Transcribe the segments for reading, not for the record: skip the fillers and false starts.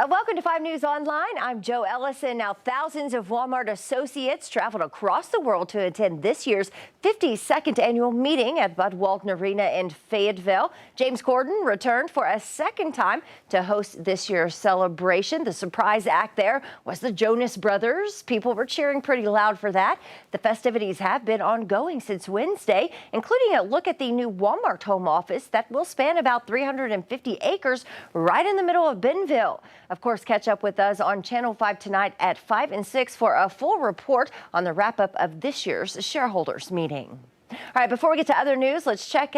Welcome to 5 News Online. I'm Joe Ellison. Now, thousands of Walmart associates traveled across the world to attend this year's 52nd annual meeting at Bud Walton Arena in Fayetteville. James Corden returned for a second time to host this year's celebration. The surprise act there was the Jonas Brothers. People were cheering pretty loud for that. The festivities have been ongoing since Wednesday, including a look at the new Walmart home office that will span about 350 acres right in the middle of Bentonville. Of course, catch up with us on Channel 5 tonight at 5 and 6 for a full report on the wrap-up of this year's shareholders meeting. All right, before we get to other news, let's get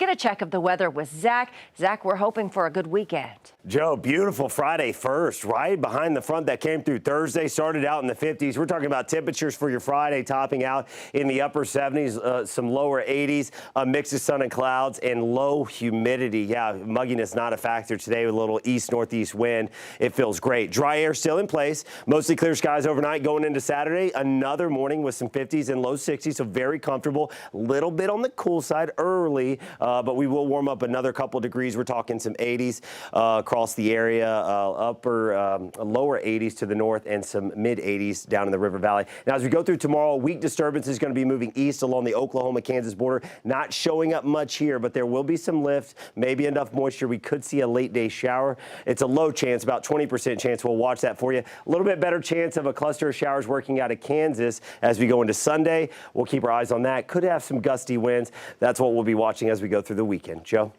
a check of the weather with Zach. Zach, we're hoping for a good weekend. Joe, beautiful Friday first, right behind the front that came through Thursday, started out in the 50s. We're talking about temperatures for your Friday topping out in the upper 70s, some lower 80s, a mix of sun and clouds and low humidity. Yeah, mugginess not a factor today with a little east-northeast wind. It feels great. Dry air still in place, mostly clear skies overnight going into Saturday. Another morning with some 50s and low 60s, so very comfortable. Little bit on the cool side early, but we will warm up another couple degrees. We're talking some 80s across the area, lower 80s to the north and some mid 80s down in the River Valley. Now, as we go through tomorrow, weak disturbance is going to be moving east along the Oklahoma-Kansas border. Not showing up much here, but there will be some lift, maybe enough moisture. We could see a late day shower. It's a low chance, about 20% chance. We'll watch that for you. A little bit better chance of a cluster of showers working out of Kansas as we go into Sunday. We'll keep our eyes on that. Could have some gusty winds. That's what we'll be watching as we go through the weekend. Joe?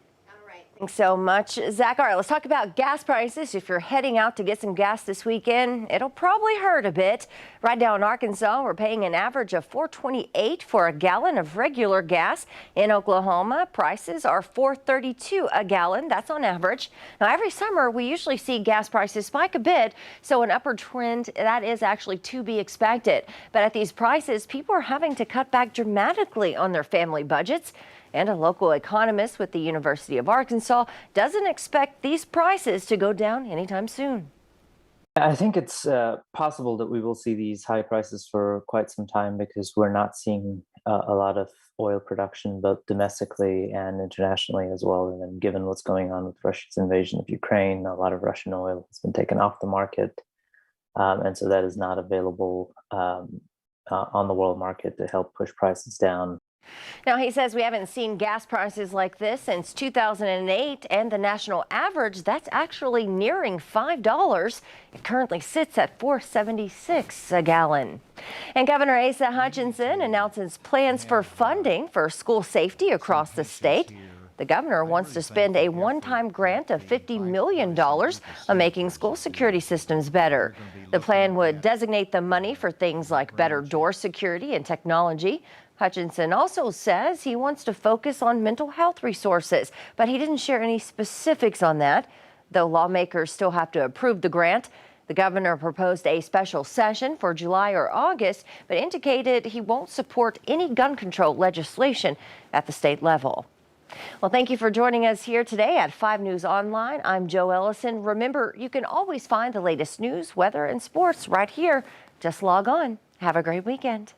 Thanks so much, Zach. All right, let's talk about gas prices. If you're heading out to get some gas this weekend, it'll probably hurt a bit. Right now in Arkansas, we're paying an average of $4.28 for a gallon of regular gas. In Oklahoma, prices are $4.32 a gallon. That's on average. Now, every summer, we usually see gas prices spike a bit, so an upward trend that is actually to be expected. But at these prices, people are having to cut back dramatically on their family budgets. And a local economist with the University of Arkansas doesn't expect these prices to go down anytime soon. I think it's possible that we will see these high prices for quite some time because we're not seeing a lot of oil production, both domestically and internationally as well. And then given what's going on with Russia's invasion of Ukraine, a lot of Russian oil has been taken off the market. And so that is not available on the world market to help push prices down. Now, he says we haven't seen gas prices like this since 2008, and the national average, that's actually nearing $5. It currently sits at $4.76 a gallon. And Governor Asa Hutchinson announces plans for funding for school safety across the state. The governor wants to spend a one-time grant of $50 million on making school security systems better. The plan would designate the money for things like better door security and technology. Hutchinson also says he wants to focus on mental health resources, but he didn't share any specifics on that. Though lawmakers still have to approve the grant, the governor proposed a special session for July or August, but indicated he won't support any gun control legislation at the state level. Well, thank you for joining us here today at 5 News Online. I'm Joe Ellison. Remember, you can always find the latest news, weather, and sports right here. Just log on. Have a great weekend.